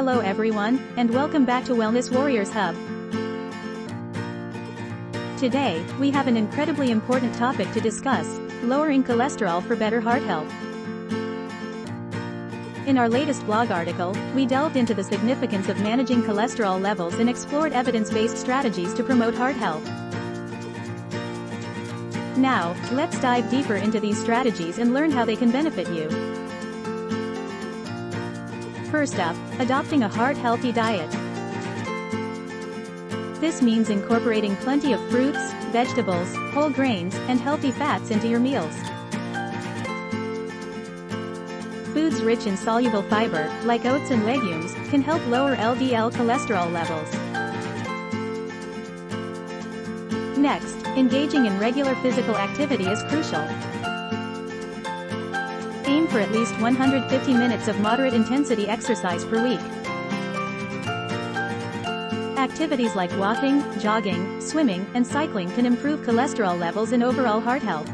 Hello everyone, and welcome back to Wellness Warriors Hub. Today, we have an incredibly important topic to discuss: lowering cholesterol for better heart health. In our latest blog article, we delved into the significance of managing cholesterol levels and explored evidence-based strategies to promote heart health. Now, let's dive deeper into these strategies and learn how they can benefit you. First up, adopting a heart-healthy diet. This means incorporating plenty of fruits, vegetables, whole grains, and healthy fats into your meals. Foods rich in soluble fiber, like oats and legumes, can help lower LDL cholesterol levels. Next, engaging in regular physical activity is crucial. Aim for at least 150 minutes of moderate-intensity exercise per week. Activities like walking, jogging, swimming, and cycling can improve cholesterol levels and overall heart health.